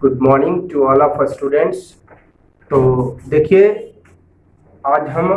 Good morning to all of students. तो देखिए, आज हम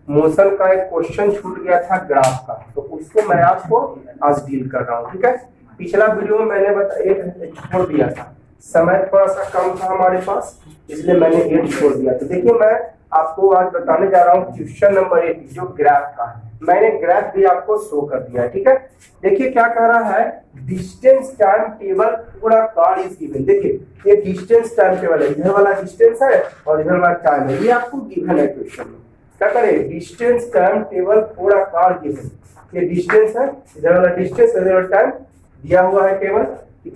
मोशन का एक क्वेश्चन छूट गया था ग्राफ का, तो उसको मैं आपको आज डील कर रहा हूँ। ठीक है, पिछला वीडियो में मैंने एक छोड़ दिया था, समय थोड़ा सा कम था हमारे पास, इसलिए मैंने 8 छोड़ दिया। तो देखिए, मैं आपको आज बताने जा रहा हूँ क्वेश्चन नंबर 1 जो ग्राफ का है। मैंने ग्राफ भी आपको शो कर दिया है। ठीक है, देखिए क्या कह रहा है, डिस्टेंस टाइम टेबल पूरा कार इज गिवन। देखिए ये डिस्टेंस टाइम टेबल है, इधर वाला डिस्टेंस है और इधर वाला टाइम है, ये आपको गिवन है क्वेश्चन में। क्या करें, डिस्टेंस टाइम टेबल पूरा कार गिवन, ये डिस्टेंस है, इधर वाला डिस्टेंस, इधर वाला टाइम दिया हुआ है टेबल।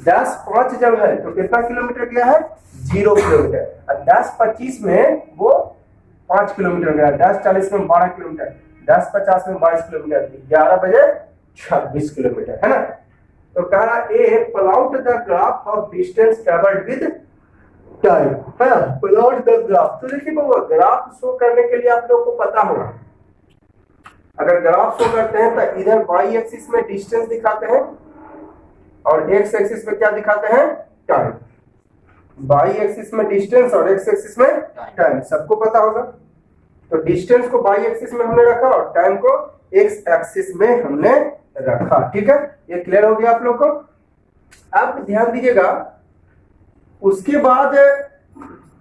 10:05 जब है तो कितना किलोमीटर गया है, 0 किलोमीटर। और 10:25 में वो 5 किलोमीटर गया, 10:40 में 12 किलोमीटर, 10:50 में 22 किलोमीटर, 11 बजे 26 किलोमीटर, है ना। तो कह रहा है plot the graph of distance travelled with time, है ना, प्लॉट द ग्राफ। तो देखिए वो ग्राफ शो करने के लिए आप लोगों को पता होगा, अगर ग्राफ शो करते हैं तो इधर वाई एक्सिस में डिस्टेंस दिखाते हैं और एक्स एक्सिस में क्या दिखाते हैं, टाइम। वाई एक्सिस में डिस्टेंस और एक्स एक्सिस में टाइम, सबको पता होगा। तो डिस्टेंस को वाई एक्सिस में हमने रखा और टाइम को एक्स एक्सिस में हमने रखा। ठीक है, ये क्लियर हो गया आप लोग को। अब ध्यान दीजिएगा, उसके बाद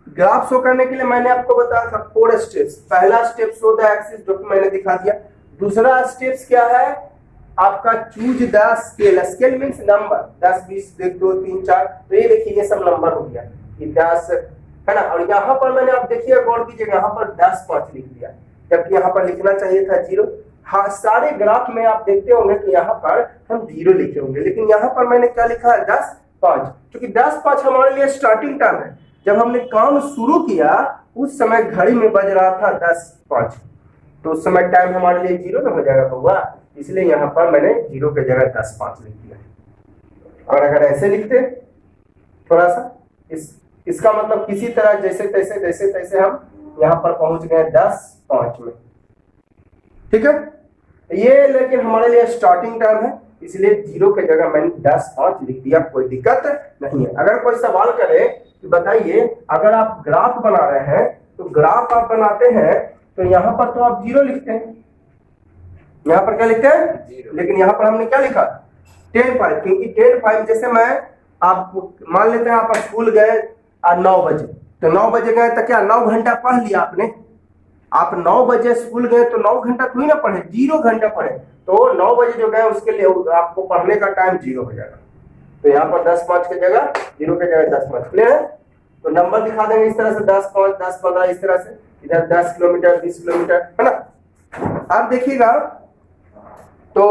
ग्राफ शो करने के लिए मैंने आपको बताया था 4 स्टेप्स। पहला स्टेप शो द एक्सिस, जो कि मैंने दिखा दिया। दूसरा स्टेप्स क्या है आपका, choose the scale. Scale means number, 10 20 1 2 3 4। तो ये देखिए ये सब नंबर हो गया, ये 10 है ना। और यहाँ पर मैंने, आप देखिए गौर कीजिएगा, यहाँ पर 10:05 लिख दिया, जबकि यहाँ पर लिखना चाहिए था 0। हाँ, सारे ग्राफ में आप देखते होंगे कि यहाँ पर हम 0 लिखे होंगे, लेकिन यहाँ पर मैंने क्या लिखा है, 10:05। क्योंकि 10:05 हमारे लिए स्टार्टिंग टाइम है। जब हमने काम शुरू किया उस समय घड़ी में बज रहा था 10:05, तो उस समय टाइम हमारे लिए 0 ना हो जाएगा बउआ, इसलिए यहाँ पर मैंने 0 की जगह 10:05 लिख दिया। और अगर ऐसे लिखते थोड़ा सा, इसका मतलब किसी तरह जैसे तैसे हम यहाँ पर पहुंच गए 10:05 में। ठीक है, ये लेकिन हमारे लिए स्टार्टिंग टाइम है, इसलिए 0 की जगह मैंने 10:05 लिख दिया, कोई दिक्कत नहीं है। अगर कोई सवाल करे तो बताइए, अगर आप ग्राफ बना रहे हैं तो ग्राफ आप बनाते हैं तो यहाँ पर तो आप 0 लिखते हैं, यहाँ पर क्या लिखते हैं 0, लेकिन यहाँ पर हमने क्या लिखा 10:05, क्योंकि 10:05 जैसे मैं आप मान लेते हैं आप स्कूल गए 9 बजे, तो 9 बजे गए तो क्या 9 घंटा पढ़ लिया आपने। आप 9 बजे स्कूल गए तो 9 घंटा थोड़ी ना पढ़े, 0 घंटा पढ़े। तो 9 बजे जो गए उसके लिए आपको पढ़ने का टाइम 0 हो जाएगा। तो यहाँ पर 10:05 की जगह 0 की जगह 10:05 क्लियर है। तो नंबर दिखा देंगे इस तरह से, 10:05 10:15 इस तरह से, इधर 10 किलोमीटर 20 किलोमीटर, है ना। आप देखिएगा, तो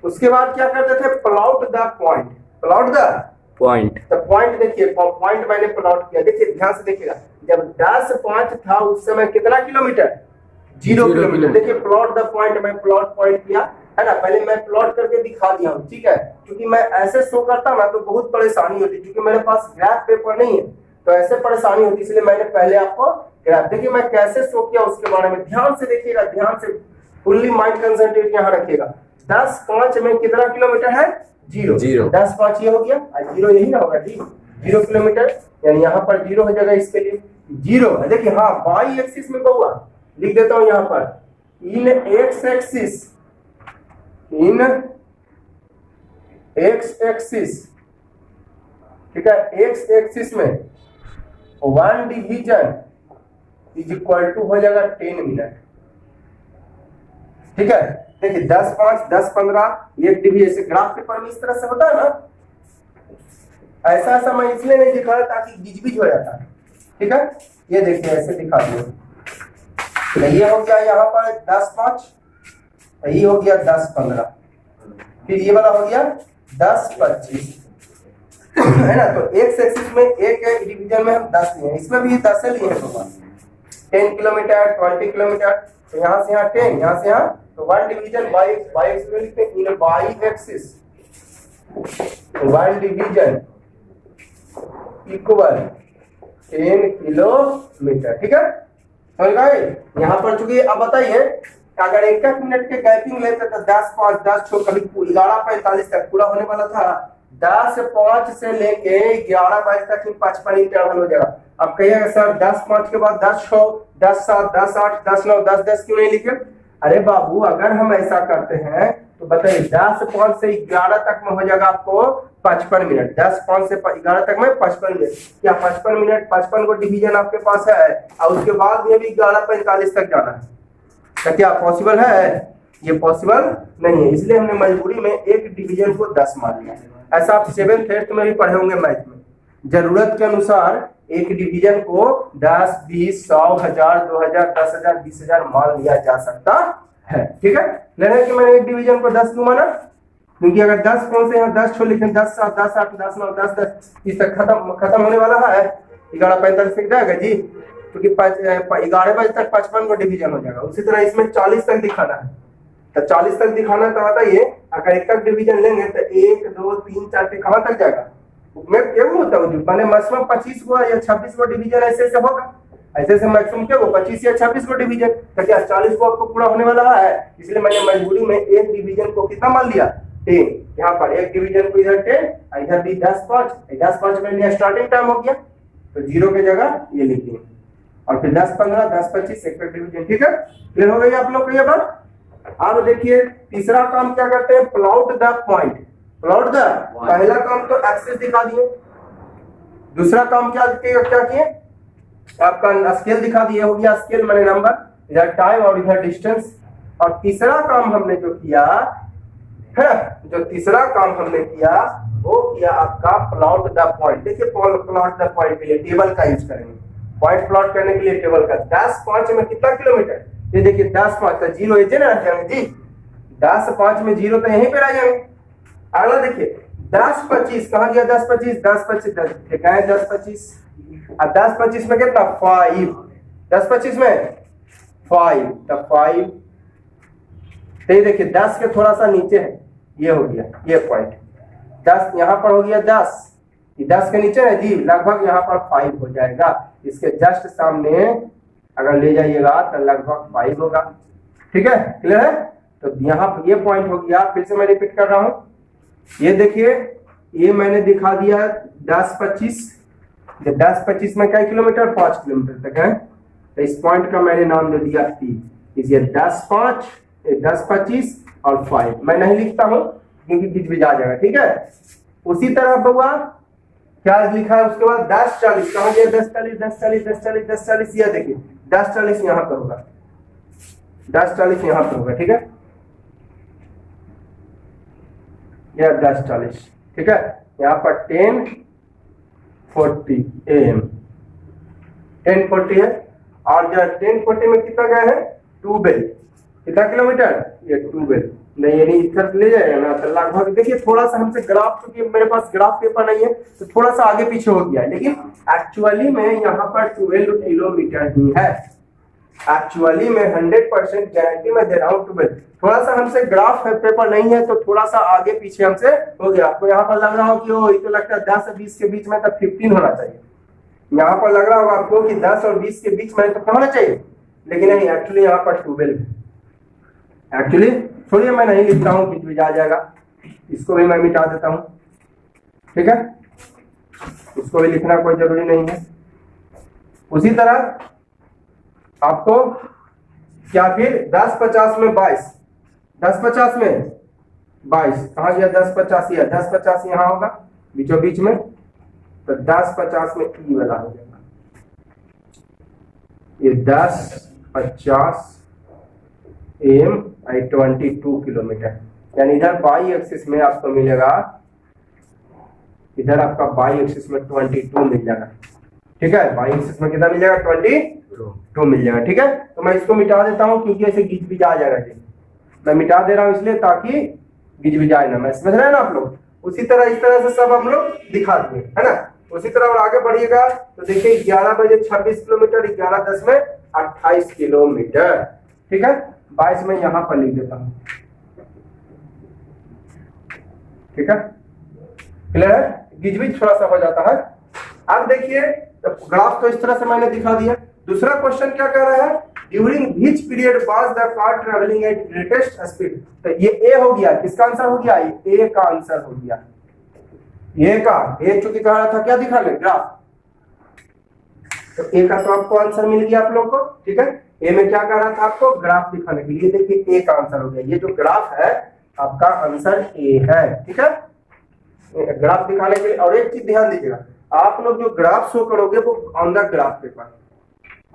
उसके बाद क्या करते थे, plot the point, plot the point. तो पॉइंट देखिए, पॉइंट मैंने प्लॉट किया। देखिए ध्यान से देखिएगा, जब 10:05 था उस समय कितना किलोमीटर, 0 किलोमीटर। देखिए प्लॉट द पॉइंट, मैं प्लॉट पॉइंट किया है ना, पहले मैं प्लॉट करके दिखा दिया हूँ। ठीक है, क्योंकि मैं ऐसे शो करता ना तो बहुत परेशानी होती, क्योंकि मेरे पास ग्राफ पेपर नहीं है तो ऐसे परेशानी होती, इसलिए मैंने पहले आपको ग्राफ। देखिए मैं कैसे शो किया उसके बारे में ध्यान से देखिएगा, ध्यान से फुल्ली माइंड कंसंट्रेट यहाँ रखिएगा। 10:05 में कितना किलोमीटर है, 0। 10:05 ये हो गया, 0 यही ना होगा, 0 किलोमीटर, यानी यहाँ पर 0 हो जाएगा, इसके लिए 0 है। देखिए हाँ, वाई एक्सिस में बहुआ लिख देता हूँ यहाँ पर, इन एक्स एक्सिस, इन एक्स एक्सिस, ठीक है, एक्स एक्सिस में 1 डिवीजन इज इक्वल टू हो जाएगा 10 मिनट। ठीक है, देखिए 10:05 10:15 1 डिवीजन, ग्राफ पेपर में इस तरह से होता है ना। ऐसा ऐसा मैं इसलिए नहीं दिखा रहा ताकि बीच हो जाता है। ठीक है, ये देखिए ऐसे दिखा दिया, ये हो गया यहाँ पर 10:05, ये हो गया 10:15, फिर ये वाला हो गया 10:25, है ना। तो एक्स एक्सिस में एक डिवीजन में हम 10 लिए, इसमें भी 10 लिए हैं, 10 किलोमीटर 20 किलोमीटर, तो यहाँ से यहाँ 10, यहाँ से यहाँ, तो 1 डिवीजन वाई एक्सिस में लिखते हैं, in Y axis 1 division equal 10 kilometre. ठीक है, समझ गए। यहाँ पर चूंकि अब बताइए, अगर 1 मिनट के गैपिंग लेते तो 10:05 10 कभी 11:45 तक पूरा होने वाला था, 10:05 से लेके 11 बजे तक 55 इंटरवल हो जाएगा। अब कहिएगा सर 10:05 के बाद 10:06, 10:07, 10:08, 10:09, 10:10 क्यों नहीं लिखे? अरे बाबू अगर हम ऐसा करते हैं तो बताइए 10:05 से 11 तक में हो जाएगा आपको 55 मिनट। 10:05 से 11 तक में 55 मिनट। क्या 55 मिनट 55 को डिवीजन आपके पास है और उसके बाद में भी 11:45 तक जाना है? तो क्या पॉसिबल है? ये पॉसिबल नहीं है, इसलिए हमने मजबूरी में एक डिवीजन को 10 मान लिया। ऐसा आप 7th 8th में भी पढ़े होंगे मैथ में। जरूरत के अनुसार एक डिवीजन को 10, 20, 100, 1000, 2000, 10,000, 20,000 मान लिया जा सकता है। ठीक है, लेना है कि मैंने एक डिवीजन को 10 क्यों माना? क्योंकि अगर 10 कौन से यहाँ 10 छोड़ लिखे 10, 7, 10, 8, 10, 9, 10, 10 इस तक खत्म होने वाला है। 11:45 तक जाएगा जी, क्योंकि 11 बजे तक 55 को डिवीजन हो जाएगा। उसी तरह इसमें 40 तक दिखाना है, तो 40 तक दिखाना तो बताइए अगर एक तक डिवीजन लेंगे तो 1, 2, 3, 4 तक कहाँ तक जाएगा? मैं क्या होता हूँ मैंने मैक्सिमम 25 को या 26 को डिवीजन ऐसे ऐसे होगा, ऐसे ऐसे मैक्सिमम क्या हो 25 या 26 को डिवीजन। तो क्या 40 को आपको पूरा होने वाला है, इसलिए मैंने मजबूरी में एक डिवीजन को कितना मान लिया 10। यहाँ पर एक डिवीजन को इधर 10, इधर भी 10:05, 10:05 में लिया स्टार्टिंग टाइम हो गया, तो 0 की जगह ये लिख दिए और फिर 10:15, 10:25 एक डिवीजन। ठीक है, क्लियर हो गई आप लोग को ये बात? अब देखिए तीसरा काम क्या करते हैं, plot the point. Plot the, पहला काम तो एक्सिस दिखा दिए, दूसरा काम क्या किए आपका स्केल दिखा दिए, हो गया स्केल मैंने नंबर, इधर टाइम और इधर डिस्टेंस। और तीसरा काम हमने जो किया है, जो तीसरा काम हमने किया वो किया आपका प्लॉट द पॉइंट। देखिए प्लॉट द पॉइंट के लिए टेबल का यूज करेंगे, पॉइंट प्लॉट करने के लिए टेबल का। 10:05 में कितना किलोमीटर, ये देखिए 10:05 तो 0 इधर ना जाएंगे जी, 10:05 में 0 तो यहीं पे आ जाएंगे। अगला देखिए 10:25 कहाँ गया, 10:25, 10:25 ठीक है 10:25 और 10:25 में कितना 5, 10:25 में 5 तब 5, तो ये देखिए 10 के थोड़ा सा नीचे है, ये हो गया ये पॉइंट 10 यहाँ पर हो गया 10, ये 10 के नीचे है जी, लगभग यहाँ पर 5 हो जाएगा। इसके जस्ट सामने अगर ले जाइएगा तो लगभग 5 होगा। ठीक है, क्लियर है? तो यहाँ पर ये पॉइंट हो गया। फिर से मैं रिपीट कर रहा हूं, ये देखिए ये मैंने दिखा दिया 10:25, 10:25 में क्या किलोमीटर 5 किलोमीटर तक है, तो इस पॉइंट का मैंने नाम दे दिया P। इसलिए 10:05, 10:25 और 5 मैं नहीं लिखता हूं क्योंकि बीच बीच आ जाएगा। ठीक है, उसी तरह बउआ क्या लिखा है उसके बाद 10:40 कहाँ गया, 10:40, 10:40, 10:40, 10:40, ये देखिए 10:40 यहाँ पर होगा, 10:40 यहाँ पर होगा। ठीक है, यह 10:40 ठीक है, यहाँ पर 10:40 AM 10:40 है, और जो 10:40 में कितना गया है 12, कितना किलोमीटर ये 12 नहीं, यानी इधर ले जाएगा ना तो लगभग देखिए थोड़ा सा हमसे ग्राफ, क्योंकि मेरे पास ग्राफ पेपर नहीं है तो थोड़ा सा आगे पीछे हो गया है, लेकिन एक्चुअली में यहाँ पर 12 किलोमीटर ही है। एक्चुअली में 100% गारंटी में दे रहा हूँ 12, थोड़ा सा हमसे ग्राफ है पेपर नहीं है तो थोड़ा सा आगे पीछे हमसे हो गया। आपको यहाँ पर लग रहा हो कि वो तो लगता है 10 और 20 के बीच में तो 15 होना चाहिए, यहाँ पर लग रहा होगा आपको कि 10 और 20 के बीच में तो क्या होना चाहिए, लेकिन नहीं एक्चुअली यहाँ पर 12। एक्चुअली छोड़िए मैं नहीं लिखता हूँ, बीच बीच आ जाएगा, इसको भी मैं मिटा देता हूँ। ठीक है, इसको भी लिखना कोई जरूरी नहीं है। उसी तरह आपको क्या फिर 10:50 में 22, 10:50 में 22 कहाँ गया 10:50, या 10:50 यहाँ होगा बीचों बीच में, तो 10:50 में ई वाला हो जाएगा, ये 10:50 AM 22 किलोमीटर, यानी इधर बाई एक्सिस में आपको मिलेगा, इधर आपका बाई एक्सिस में 22 मिल जाएगा। ठीक है, बाई एक्सिस में कितना मिल जाएगा 22 मिल जाएगा। ठीक है, तो मैं इसको मिटा देता हूं क्योंकि ऐसे बीच बीच आ जाएगा जी, मैं मिटा दे रहा हूं इसलिए ताकि बीच बीच आए ना, मैं समझ रहे हैं ना आप लोग। उसी तरह इस तरह से सब हम लोग दिखा दिए है ना। उसी तरह और आगे बढ़िएगा तो देखिए 11 बजे 26 किलोमीटर, 11:10 में 28 किलोमीटर। ठीक है, 22 में यहां पर लिख देता हूं। ठीक है, क्लियर है, बीच बीच थोड़ा सा हो जाता है। अब देखिए ग्राफ तो इस तरह से मैंने दिखा दिया। दूसरा क्वेश्चन क्या कह रहा है, during which period was the car travelling at greatest speed. तो ये ए हो गया, किसका आंसर हो गया, ए का आंसर हो गया। ए का, ए चूंकि कह रहा था क्या दिखाने, ग्राफ, तो ए का तो आपको आंसर मिल गया आप लोग को, ठीक है। ए में क्या कह रहा था आपको, ग्राफ दिखाने के लिए, देखिए ए का आंसर हो गया, ये जो ग्राफ है आपका आंसर ए है, ठीक है, ग्राफ दिखाने के लिए। और एक चीज ध्यान दीजिएगा, आप लोग जो ग्राफ शो करोगे वो ऑन द ग्राफ पेपर,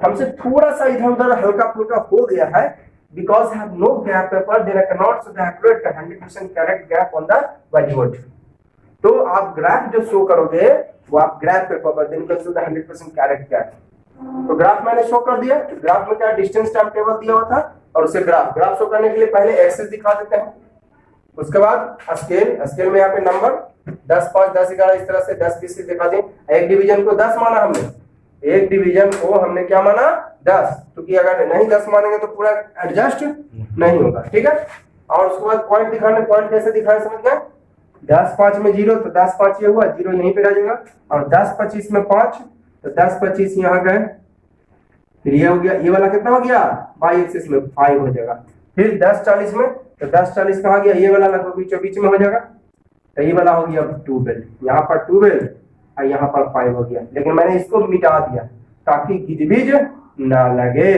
हमसे थोड़ा सा इधर उधर हल्का फुल्का हो गया है, because I have no graph paper, then I cannot show the accurate 100% correct graph on the whiteboard. तो आप ग्राफ जो शो करोगे वो आप ग्राफ पेपर पर देन कर सकते 100% करेक्ट क्या है। तो ग्राफ मैंने शो कर दिया, ग्राफ में क्या डिस्टेंस टाइम टेबल दिया हुआ था और उसे ग्राफ शो करने के लिए पहले एक्सेस दिखा देते हैं, उसके बाद स्केल में यहाँ पे नंबर 10, 5, 10, 11 इस तरह से 10, 20 दिखा दें। एक डिवीजन को 10 माना हमने, एक डिवीजन को हमने क्या माना 10, क्योंकि अगर नहीं 10 मानेंगे तो पूरा एडजस्ट नहीं होगा, ठीक है। और उसके बाद पॉइंट दिखाने, पॉइंट कैसे दिखाए समझ गए, 10, 5 में 0 तो 10, 5 ये हुआ, 0 यहीं पे रह जाएगा, और 10, 25 में 5 तो 10, 25 यहाँ गए, फिर ये हो गया, ये वाला कितना हो गया वाई एक्सिस में 5 हो जाएगा, फिर 10, 40 में तो 10, 40 कहाँ गया, ये वाला लगभग बीच में हो जाएगा, तो ये वाला हो गया 12, यहाँ पर 12 और यहाँ पर 5 हो गया, लेकिन मैंने इसको मिटा दिया ताकि गिजबिज ना लगे,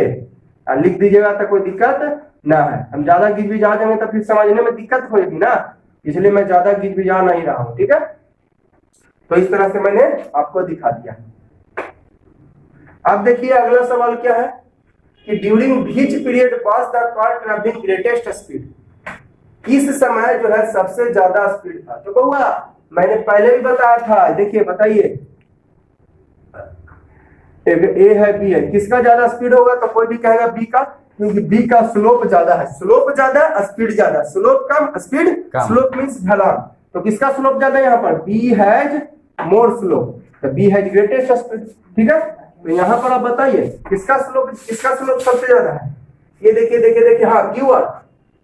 लिख दीजिएगा तो कोई दिक्कत ना है। हम ज्यादा गिजबिज आ जाएंगे तो फिर समझने में दिक्कत होगी ना, इसलिए मैं ज्यादा गिजबिजा नहीं रहा हूं, ठीक है। तो इस तरह से मैंने आपको दिखा दिया। अब देखिए अगला सवाल क्या है कि during which period was the car travelling greatest speed, किस समय जो है सबसे ज्यादा स्पीड था। तो बहुआ मैंने पहले भी बताया था, देखिए बताइए, ए है बी है, किसका ज्यादा स्पीड होगा, तो कोई भी कहेगा बी का, क्योंकि बी का स्लोप ज्यादा है, स्लोप ज्यादा स्पीड ज्यादा, स्लोप कम स्पीड, स्लोप मींस ढलान, तो किसका स्लोप ज्यादा है यहाँ पर, बी हैज मोर स्लोप, तो बी हैज ग्रेटेस्ट स्पीड, ठीक है। तो यहाँ पर आप बताइए किसका स्लोप सबसे ज्यादा है, ये देखिए हाँ क्यूआर,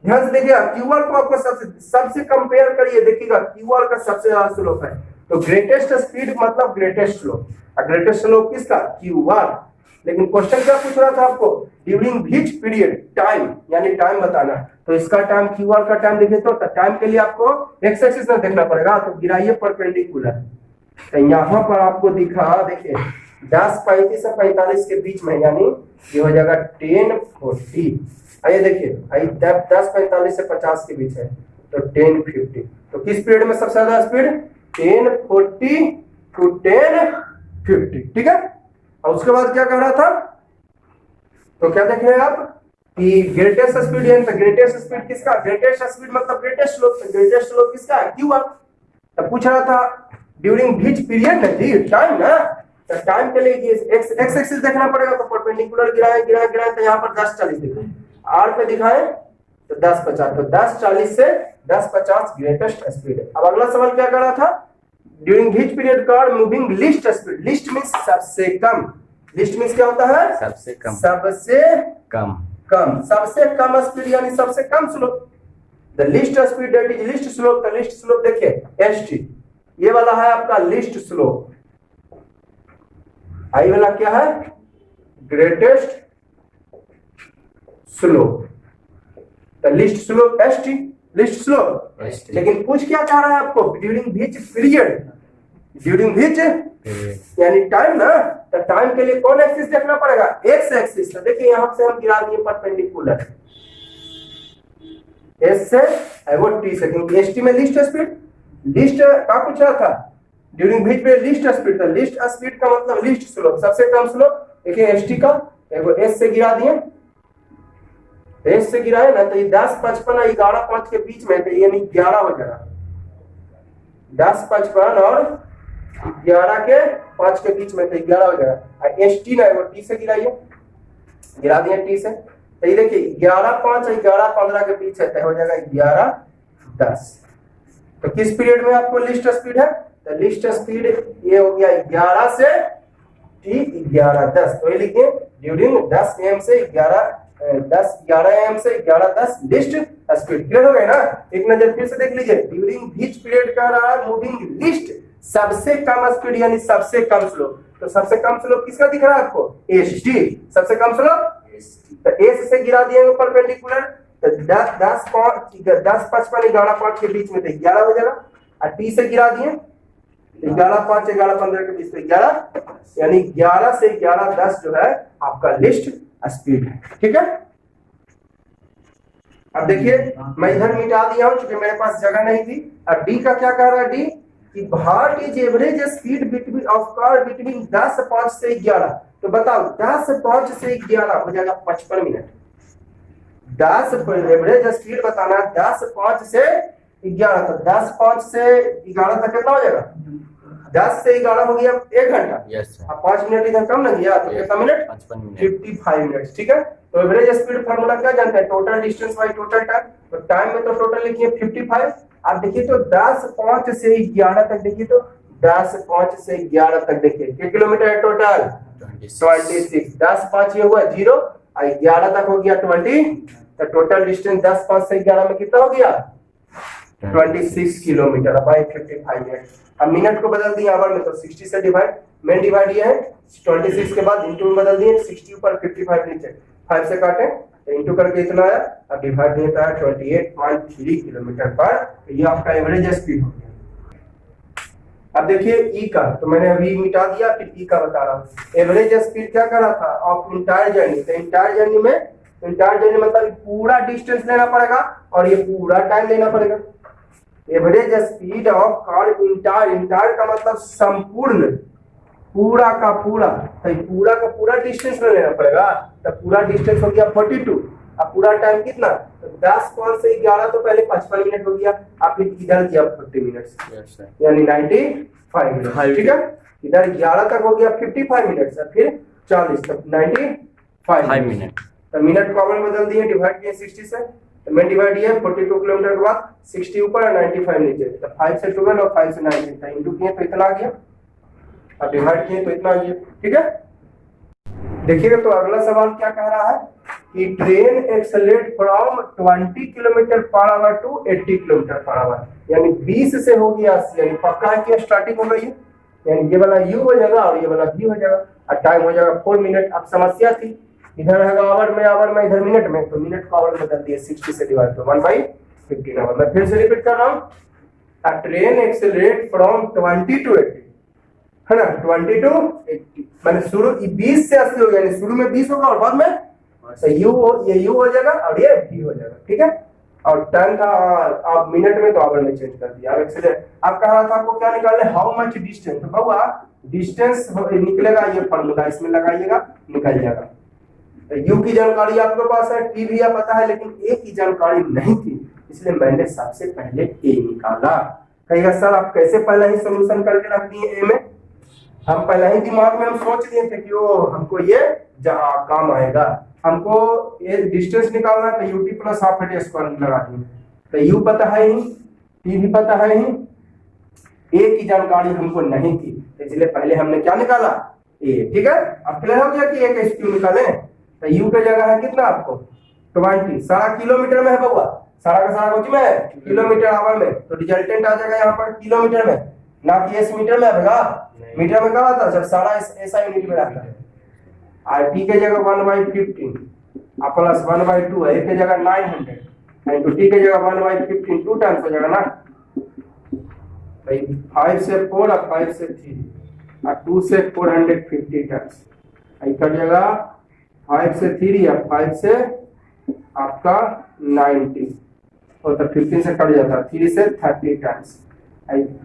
ध्यान से देखिएगा, क्यूआर को आपको सबसे कंपेयर करिए, देखिएगा क्यूआर का सबसे ज्यादा स्लोप है, तो ग्रेटेस्ट स्पीड मतलब ग्रेटेस्ट स्लोप, और ग्रेटेस्ट स्लोप किसका, क्यूआर। लेकिन क्वेश्चन क्या पूछ रहा था आपको, ड्यूरिंग व्हिच पीरियड, टाइम यानी टाइम बताना, तो इसका टाइम क्यूआर का टाइम देखिए, तो टाइम के लिए आपको एक्स एक्सिस में देखना पड़ेगा, तो गिराइए परपेंडिकुलर, तो यहाँ पर आपको दिखा, देखिए 10:35 से 45 के बीच में, यानी ये हो जाएगा 10:40, आइए देखिए 10:45 से 50 के बीच है, तो 10:50, तो किस पीरियड में सबसे ज्यादा स्पीड, 10:40 to 10:50, ठीक है। और उसके बाद क्या कह रहा था, तो क्या देख रहे हैं आप कि ग्रेटेस्ट स्पीड, यानी ग्रेटेस्ट स्पीड किसका, ग्रेटेस्ट स्पीड मतलब ग्रेटेस्ट स्लोप, ग्रेटेस्ट स्लोप किसका है, क्यूआर। तो पूछ रहा था ड्यूरिंग व्हिच पीरियड ना जी, टाइम ना, तो टाइम के लिए एक्स एक्सिस देखना पड़ेगा, तो परपेंडिकुलर गिराए, तो यहाँ पर 10:40 दिखाए, आर पे दिखाए तो 10:50, तो 10:40 से 10:50 ग्रेटेस्ट स्पीड। अब अगला सवाल क्या कर रहा था, during which period car moving least speed, least means सबसे कम, लीस्ट मींस क्या होता है, सबसे कम, सबसे कम स्पीड यानी सबसे कम slope, the least speed that is least slope, the least slope देखिए एसटी, ये वाला है आपका लीस्ट स्लोप, आई वाला क्या है, greatest slope, the least slope ST, list slope. लेकिन पूछ क्या चाह रहा है आपको, during which period, during which यानी टाइम ना, तो टाइम के लिए कौन एक्सिस देखना पड़ेगा, एक्स एक्सिस, तो देखिए यहां से हम गिरा दिए परपेंडिकुलर, एस से वो टी से, क्योंकि एसटी में लिस्ट स्पीड, लिस्ट का पूछ रहा था ड्यूरिंग व्हिच पे लिस्ट स्पीड, तो लिस्ट स्पीड का मतलब लिस्ट स्लोप, सबसे कम स्लोप, देखिए एसटी का एगो एस से गिरा दिए, एस से गिराए ना, तो ये 10:55 और 11:05 के बीच में, तो यानी 11 हो जाएगा, 10:55 और 11:05 के बीच में, तो 11 हो जाएगा। एस टी ना वो टी से गिराइए, गिरा दिए टी से, तो ये देखिए 11:05 और 11:15 के बीच है, तो हो जाएगा 11:10। तो किस पीरियड में आपको लिस्ट स्पीड है, तो लिस्ट स्पीड ये हो गया 11 से टी 11:10, तो ये लिखिए ड्यूरिंग 10 AM से 11 AM से 11:10 लिस्ट स्पीड, क्लियर हो गया ना। एक नजर फिर से देख लीजिए, ड्यूरिंग व्हिच पीरियड का रहा है मूविंग लिस्ट, सबसे कम स्पीड यानी सबसे कम स्लोप, तो सबसे कम स्लोप किसका दिख रहा है आपको, एसटी, सबसे कम स्लोप एसटी, तो एस से गिरा दिए परपेंडिकुलर, तो 10:55 11:05 के बीच में, तो 11 हो जाएगा, और टी से गिरा दिए 11 5 11 15 के बीच में 11, यानी 11 से 11 10 जो है आपका लिस्ट स्पीड है। ठीक है, अब देखिए मैं इधर मिटा दिया हूं क्योंकि मेरे पास जगह नहीं थी। अब डी का क्या कह रहा है, डी कि what is average speed between of car between 10 5 से 11। तो बताओ 10 5 से 11 हो जाएगा 55 मिनट। 10 एवरेज स्पीड बताना 10 5 से 11, तो 10 5 से 11 तक कितना हो जाएगा, 10 से 11 हो गया 1 घंटा। Yes sir. अब 5 मिनट इधर कम नहीं गया तो कितना मिनट, 55 मिनट, 55 मिनट। ठीक है, तो एवरेज स्पीड फार्मूला क्या जानते हैं, total distance by total time. तो टाइम में तो टोटल लिखिए 55। आप देखिए तो 10 5 से 11 तक, देखिए तो 10 5 से 11 तक देखिए कितने किलोमीटर है टोटल, 26। 10 5 ये हुआ 0 और 11 तक हो गया 20, तो टोटल डिस्टेंस 10 5 से 11 में कितना हो गया, 26 किलोमीटर बाय 55 मिनट। अब मिनट को बदल दिए आवर में, तो 60 से डिवाइड, मेन डिवाइड ये है 26 के बाद इंटू में बदल दिए, 60 ऊपर 55 नीचे, 5 से काटे तो इंटू करके इतना आया। अब डिवाइड दिया था 28.3 किलोमीटर पर, तो ये आपका एवरेज स्पीड हो गया। अब देखिए ई का, तो मैंने अभी मिटा दिया, फिर ई का बता रहा हूँ। एवरेज स्पीड क्या कर रहा था ऑफ इंटायर जर्नी, तो इंटायर जर्नी में, इंटायर जर्नी मतलब पूरा डिस्टेंस लेना पड़ेगा और ये पूरा टाइम लेना पड़ेगा। Average speed of car entire, entire का मतलब संपूर्ण, पूरा का पूरा, तो पूरा का पूरा डिस्टेंस में लेना पड़ेगा। तो पूरा डिस्टेंस हो गया 42, अब पूरा टाइम कितना, तो 10 5 से 11 तो पहले 55 मिनट हो गया, आप इधर किया 40 मिनट यानी 95 मिनट। ठीक है, इधर 11 तक हो गया 55 मिनट, फिर 40 तक 95 मिनट। तो मिनट को आवर बदल दिए, डिवाइड किए 60 से, तो मैं डिवाइड किया 42 किलोमीटर के बाद 60 ऊपर और 95 नीचे, तो 5 से 12 और 5 से 19, तो इंटू किए तो इतना आ गया, अब डिवाइड किए तो इतना आ गया। ठीक है, देखिएगा तो अगला सवाल क्या कह रहा है कि train accelerate from 20 kilometre per hour to 80 kilometre per hour, यानी 20 से हो गया 80, यानी पक्का है कि स्टार्टिंग हो गई है, यानी ये वाला u हो जाएगा और ये वाला v हो जाएगा, और टाइम हो जाएगा 4 मिनट। अब समस्या थी इधर रहेगा आवर में इधर मिनट में, तो मिनट को आवर बदल दिए 60 से डिवाइड, तो 1/15 आवर। मैं फिर से रिपीट कर रहा हूँ, a train accelerate from 20 to 80, है ना, 20 टू 80, मैंने शुरू 20 से 80 हो गया, शुरू में 20 होगा और बाद में तो ये u हो जाएगा और ये v हो जाएगा। ठीक है, और टाइम था आप मिनट में, तो आवर में चेंज कर दिया। अब एक्सेलरेट आप कह रहा था आपको क्या निकालना है, हाउ मच डिस्टेंस, तो बाबा डिस्टेंस निकलेगा, ये फार्मूला इसमें लगाइएगा, निकल जाएगा। यू की जानकारी आपके पास है, टी भी पता है, लेकिन ए की जानकारी नहीं थी, इसलिए मैंने सबसे पहले ए निकाला। कहेगा सर आप कैसे पहले ही सोल्यूशन करके रख दिए ए में, हम पहले ही दिमाग में हम सोच लिए थे कि वो हमको ये काम आएगा, हमको ये डिस्टेंस निकालना है, तो UT plus half at square लगा दिए, तो यू पता है ही, टी भी पता है ही, ए की जानकारी हमको नहीं थी, इसलिए पहले हमने क्या निकाला, ए। ठीक है, अब क्लियर हो गया कि ए कैसे क्यों निकाले, तो यू पे जगह है कितना आपको 20, सारा किलोमीटर में है बउआ, सारा का सारा कुछ में है किलोमीटर आवर में, तो रिजल्टेंट आ जाएगा यहाँ पर किलोमीटर में, ना कि एस मीटर में आएगा, मीटर में क्या आता है जब सारा ऐसा यूनिट में रहता है। और टी के जगह 1/15 और प्लस 1/2 है, ए के जगह 900 एंड टी के जगह 1/15 2 टाइम्स हो जाएगा ना, भाई 5 से 4 और 5 से 3 और 2 से 450 टाइम्स, कट जाएगा 5 से 3 या 5 से आपका 90 और तो 15 से कट जाता है, 3 से 30 टाइम्स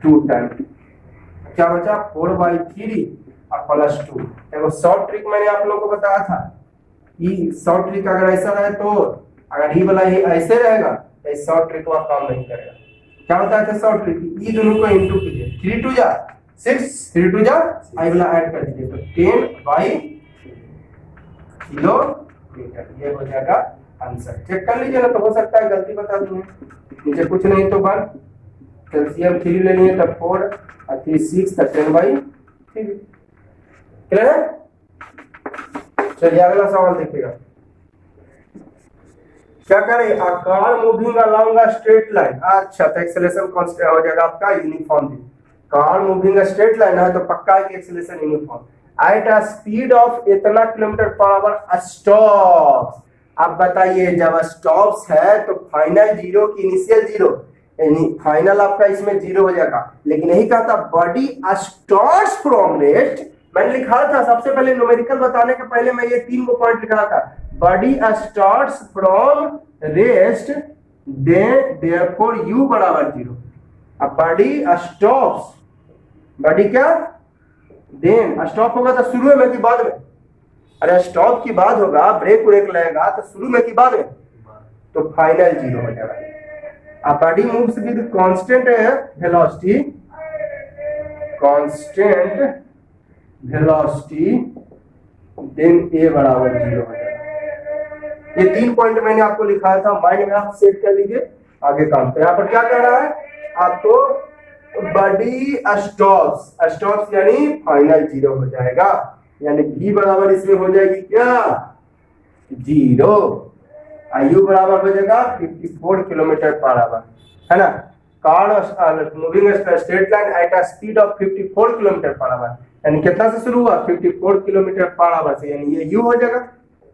2 टाइम, क्या बचा 4/3 और प्लस 2। देखो शॉर्ट ट्रिक मैंने आप लोगों को बताया था कि शॉर्ट ट्रिक अगर ऐसा रहे तो, अगर ये वाला ही ऐसे रहेगा तो इस शॉर्ट ट्रिक को आप काम नहीं करेगा। क्या बताया था शॉर्ट ट्रिक, ये दोनों को इंटू कीजिए, 3 2 जा 6, 3 2 जा आई वाला ऐड कर दीजिए, तो 10/किलोमीटर, ये हो जाएगा आंसर। चेक कर लीजिए ना, तो हो सकता है गलती बता दूं, नीचे कुछ नहीं तो बार कैल्शियम 3 ले लिए, तब 4 और 3 6 तक 10/3। क्लियर है, चलिए अगला सवाल देखिएगा, क्या करें, a car moving along a straight line, अच्छा तो एक्सेलरेशन कांस्टेंट हो जाएगा आपका uniform, car moving a straight line है तो पक्का है कि acceleration uniform, at a speed of इतना किलोमीटर पर आवर स्टॉप। अब बताइए जब स्टॉप्स है तो फाइनल जीरो की इनिशियल जीरो, यानी फाइनल आपका इसमें 0 हो जाएगा। लेकिन यही कहा था बॉडी स्टार्ट्स फ्रॉम रेस्ट, मैंने लिखा था सबसे पहले न्यूमेरिकल बताने के पहले मैं ये 3 को पॉइंट लिखा था, body starts from rest therefore u बराबर 0। अब बॉडी स्टॉप्स, बॉडी क्या देन स्टॉप होगा तो शुरू में कि बाद में, अरे स्टॉप की बात होगा, ब्रेक ब्रेक लगेगा तो शुरू में कि बाद में, तो फाइनल 0 हो जाएगा। A body moves with constant velocity, then a बराबर 0 हो जाएगा। ये 3 पॉइंट मैंने आपको लिखाया था, माइंड में आप सेट कर लीजिए, आगे काम। तो यहाँ पर क्या कह रहा है आपको, बॉडी स्टॉप्स यानी फाइनल 0 हो जाएगा, यानी v बराबर इसमें हो जाएगी क्या 0, आयु बराबर हो जाएगा 54 किलोमीटर पर आवर, है ना। Car moving straight line at a speed of 54 kilometre per hour, यानी कितना से शुरू हुआ 54 किलोमीटर पर आवर से, यानी ये u हो जाएगा,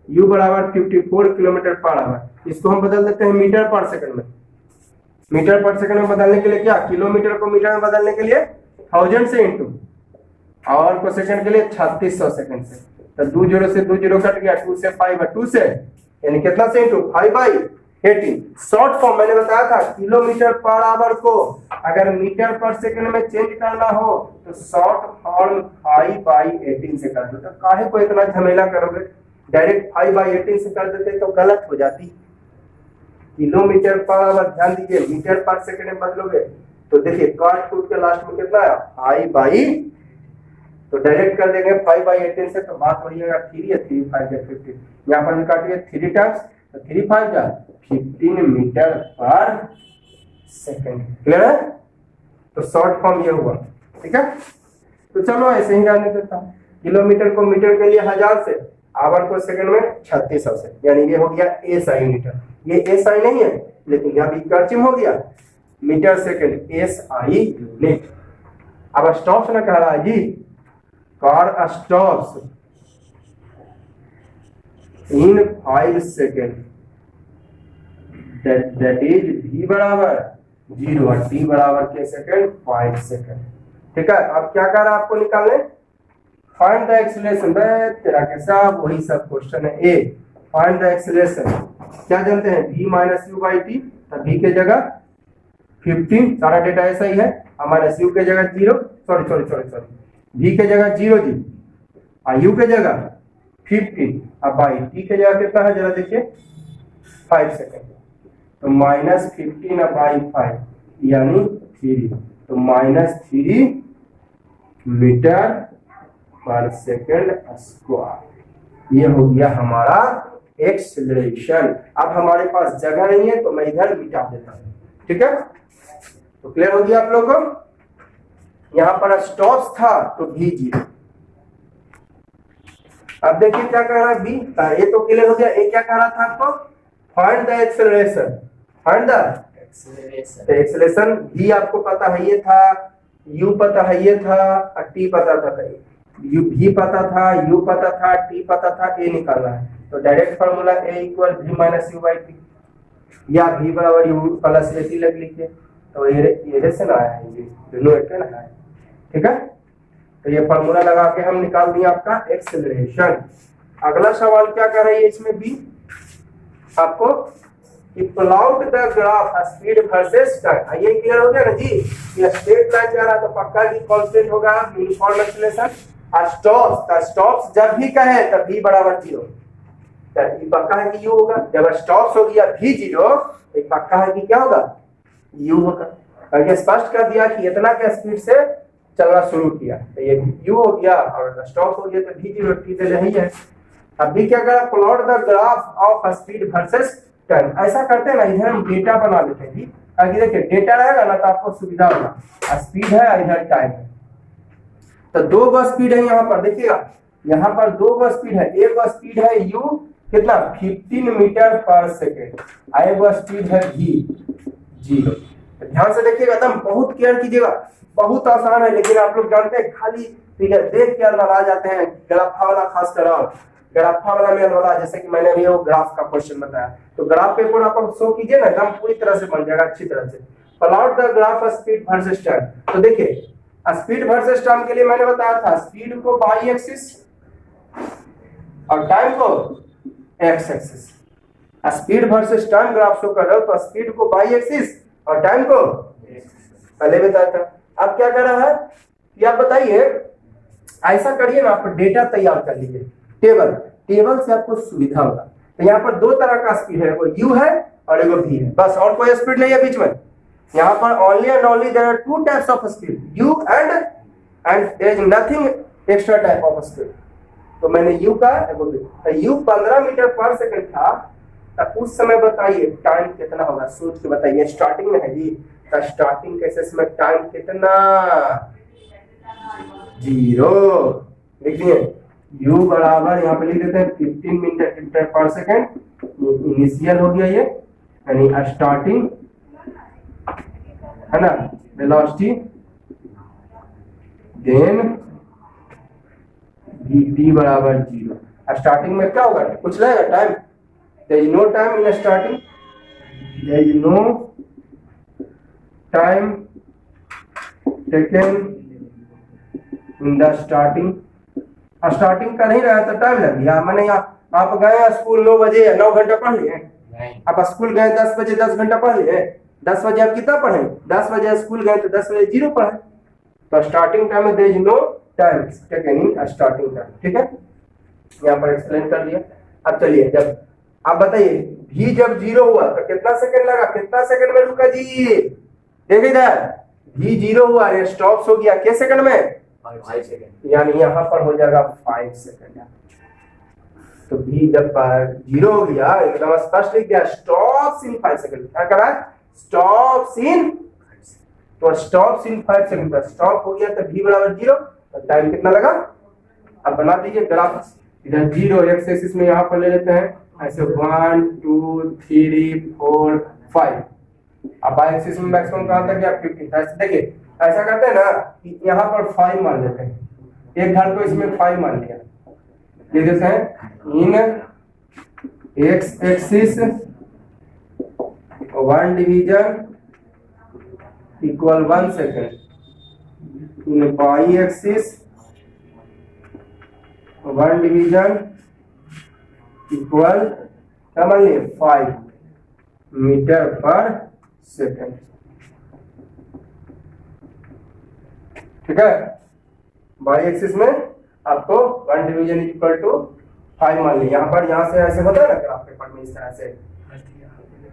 u बराबर 54 किलोमीटर पर आवर। इसको हम बदल देते हैं मीटर पर सेकंड में, मीटर पर सेकंड में बदलने के लिए क्या, किलोमीटर को मीटर में बदलने के लिए 1000 से इंटू, आवर को सेकंड के लिए 3600 सेकंड से, तो 2 0 से 2 0 कट गया, 2 से 5 2 से, यानी कितना से इंटू 5/18। शॉर्ट फॉर्म मैंने बताया था, किलोमीटर पर आवर को अगर मीटर पर सेकंड में चेंज करना हो तो शॉर्ट फॉर्म 5/18 से कर दो। तो काहे को इतना झमेला करोगे, डायरेक्ट 5/18 से कर देते तो गलत हो जाती। किलोमीटर पर आवर, ध्यान दीजिए, मीटर पर सेकंड में बदलोगे तो देखिए काट कूट के लास्ट में कितना है 5/, तो डायरेक्ट कर देंगे 5/18 से, तो बात हो जाएगा 3 या 3 5 या 15, यहाँ पर भी काटिए 3 टाइम्स, तो 3 5 जा 15 मीटर पर सेकंड। क्लियर है, तो शॉर्ट फॉर्म ये हुआ, ठीक है। तो चलो ऐसे ही जाने देता हूँ, किलोमीटर को मीटर के लिए 1000 से, आवर को सेकंड में 3600 से, यानी ये हो गया SI मीटर। ये SI नहीं है लेकिन यहाँ भी कर्चिम हो गया, मीटर सेकंड SI यूनिट। अब स्टॉप्स ना कह रहा है जी, car stops in 5 second, that is v बराबर 0 और t बराबर के सेकेंड 5 सेकेंड, ठीक है। अब क्या कर रहा है आपको निकालने, फाइंड द एक्सीलरेशन, तेरा कैसा वही सब क्वेश्चन है। ए फाइंड द एक्सीलरेशन, क्या जानते हैं v minus u by T, तो v के जगह 15, सारा डेटा ऐसा ही है, हमारे u के जगह 0, सॉरी v के जगह 0 जी, और u के जगह 15, अब बाई t के जगह कितना है जरा देखिए 5 सेकेंड, तो -15 बाई 5 यानी 3, तो -3 मीटर पर सेकेंड स्क्वायर। ये हो गया हमारा एक्सेलरेशन। अब हमारे पास जगह नहीं है तो मैं इधर मिटा देता हूं, ठीक है। तो क्लियर हो गया आप लोगों को। यहां पर स्टॉप्स था तो भी 0। अब देखिए क्या कह रहा है बी, ये तो क्लियर हो गया। ए क्या कह रहा था आपको, find the acceleration, find the acceleration. भी आपको पता है ये था, यू पता है ये था, और टी पता था, यू भी पता था, यू पता था, टी पता था, ए निकालना है। तो डायरेक्ट फार्मूला ए इक्वल भी माइनस यू बाई टी, या भी बराबर यू प्लस ए टी लग लीजिए, तो ये से ना आया है, ये दोनों एक ना है, ठीक है। तो ये फार्मूला लगा के हम निकाल दिए आपका एक्सेलरेशन। अगला सवाल क्या कर रही है इसमें बी आपको, plot the graph speed versus time. ये क्लियर हो गया ना जी, ये स्ट्रेट लाइन जा रहा है तो पक्का की कांस्टेंट होगा यूनिफॉर्म एक्सेलरेशन। स्टॉप्स जब भी कहे तब v बराबर 0, तो पक्का है कि u होगा। जब स्टॉप्स हो गया v 0, तो पक्का है कि क्या होगा u होगा। और ये स्पष्ट कर दिया कि इतना के स्पीड से चलना शुरू किया, तो ये u हो गया, और स्टॉप हो गया तो v 0 t तो यही है। अब भी क्या करा, plot the graph of speed versus time. ऐसा करते हैं ना, इधर हम डेटा बना लेते हैं जी, ताकि देखिए डेटा रहेगा ना तो आपको सुविधा होगा। स्पीड है, इधर टाइम है, तो 2 गो स्पीड है यहाँ पर, देखिएगा यहाँ पर 2 गो स्पीड है। एक गो स्पीड है u कितना 15 मीटर पर सेकेंड, एक गो स्पीड है v 0। ध्यान से देखिएगा, एकदम बहुत केयर कीजिएगा, बहुत आसान है, लेकिन आप लोग जानते हैं खाली फिगर देख के आ जाते हैं। ग्राफा वाला खास कर, ग्राफा वाला में वाला, जैसे कि मैंने अभी वो ग्राफ का क्वेश्चन बताया, तो ग्राफ पेपर आप शो कीजिए ना, एकदम पूरी तरह से बन जाएगा अच्छी तरह से। Plot the graph speed versus time. तो देखिए स्पीड वर्सेस टाइम के लिए मैंने बताया था स्पीड को बाई एक्सिस और टाइम को x axis. Speed versus time graph show कर रहे हो तो स्पीड को बाई एक्सिस और टाइम को पहले बताया था। अब क्या कर रहा है कि आप बताइए, ऐसा करिए ना, आप डेटा तैयार कर लीजिए, टेबल से आपको सुविधा होगा। तो यहाँ पर दो तरह का स्पीड है, वो यू है और एगो भी है, बस और कोई स्पीड नहीं है बीच में। यहाँ पर only and only there are two types of speed, you and there is nothing extra type of speed. तो मैंने यू का एगो भी, तो यू 15 मीटर पर सेकंड था, तो उस समय बताइए टाइम कितना होगा, सोच के बताइए। स्टार्टिंग में है जी, तो स्टार्टिंग केसेस में टाइम कितना, 0 लिख दिए। u बराबर यहाँ पे लिख देते हैं 15 मीटर पर सेकेंड, इनिशियल हो गया ये, यानी स्टार्टिंग है ना, वेलोसिटी, देन vt बराबर 0। स्टार्टिंग में क्या होगा, कुछ लगेगा time, there is no time in starting, there is no time taken in the starting। Starting का नहीं रहा तो टाइम लग गया। मैंने यहाँ आप गए स्कूल 9 बजे 9 घंटा पढ़ लिए, आप स्कूल गए 10 बजे 10 घंटा पढ़ लिए, 10 बजे आप कितना पढ़े, 10 बजे स्कूल गए तो 10 बजे 0 पढ़े। तो स्टार्टिंग टाइम में there is no time taken in starting time, ठीक है, यहाँ पर एक्सप्लेन कर दिया। अब चलिए, जब आप बताइए भी जब 0 हुआ तो कितना सेकंड लगा, कितना सेकंड में रुका जी, देखिए इधर भी 0 हुआ, ये स्टॉप हो गया किस सेकंड में, 5 सेकंड, यानी यहाँ पर हो जाएगा 5 सेकंड। तो भी जब 0 हो गया, एकदम स्पष्ट लिख दिया स्टॉप्स इन 5 सेकंड। क्या करा, स्टॉप्स इन, तो स्टॉप्स इन 5 सेकंड पर स्टॉप हो गया, तो भी बराबर 0, तो टाइम कितना लगा। अब बना दीजिए ग्राफ, इधर 0 एक्स एक्सिस में यहाँ पर ले लेते हैं ऐसे 1 2 3 4 5, अब y एक्सिस में मैक्सिमम कहां तक गया 15। ऐसे देखिए, ऐसा करते हैं ना कि यहाँ पर 5 मान लेते हैं, एक घर को इसमें 5 मान लिया, ये देते हैं in x axis 1 division equal 1 second, in y axis 1 division equal क्या मान लिए 5 मीटर पर सेकेंड, ठीक है। y एक्सिस में आपको 1 डिवीजन इक्वल टू 5 मान लिया, यहाँ पर, यहाँ से ऐसे होता है ना ग्राफ पेपर में इस तरह से,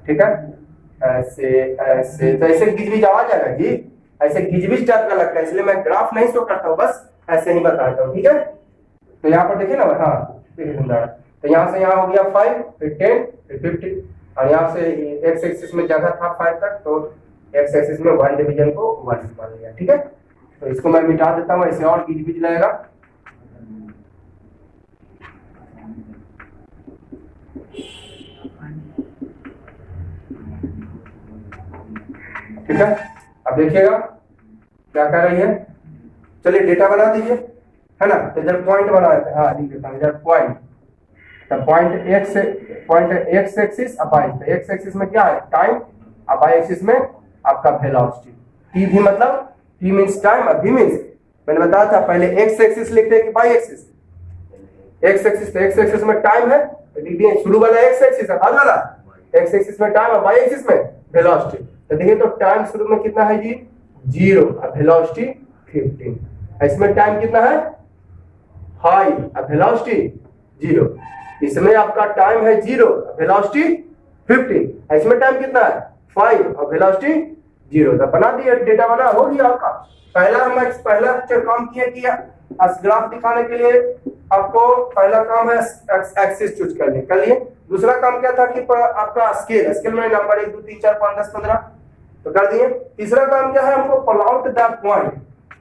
ठीक है, ऐसे ऐसे, तो ऐसे गिजबिज आवाज आएगा जी, ऐसे गिजबिज टाइप का लगता है, इसलिए मैं ग्राफ नहीं शो करता हूँ, बस ऐसे ही बताता हूँ, ठीक है। तो यहाँ पर देखिए ना, हाँ देखिए समझा, तो यहाँ से यहाँ हो गया 5, फिर 10, फिर 15, और यहाँ से एक्स एक्सिस में जगह था 5 तक, तो एक्स एक्सिस में 1 डिवीजन को 1 मान लिया, ठीक है। तो इसको मैं मिटा देता हूँ, ऐसे और गिजबिज लगेगा। ठीक है, अब देखिएगा क्या कर रही है, चलिए डेटा बना दीजिए, है ना। तो इधर पॉइंट बना देते हैं, हाँ लिख देता हूँ इधर पॉइंट, तो पॉइंट एक्स एक्सिस अब y, तो एक्स एक्सिस में क्या है टाइम, अब y एक्सिस में आपका वेलोसिटी, t भी मतलब t मींस टाइम, अब v मींस, मैंने बताया था पहले x एक्सिस लिखते हैं कि y एक्सिस, x एक्सिस, तो x एक्सिस में टाइम है तो लिख दिए शुरू वाला x एक्सिस है, बाद वाला x एक्सिस में टाइम, अब y एक्सिस में वेलोसिटी। तो देखिए, तो टाइम शुरू में कितना है जी 0, अब वेलोसिटी 15, इसमें टाइम कितना है 5, अब वेलोसिटी 0, इसमें आपका टाइम है 0, वेलोसिटी 15, इसमें टाइम कितना है 5 और वेलोसिटी 0। तो बना दिया, डेटा बना हो गया आपका। पहला काम किया कि ग्राफ दिखाने के लिए आपको पहला काम है एक्सिस चूज कर लिए। दूसरा काम क्या था कि आपका स्केल में नंबर 1 2 3 4 5 10 15 तो कर दिए। तीसरा काम क्या है, हमको प्लॉट द पॉइंट,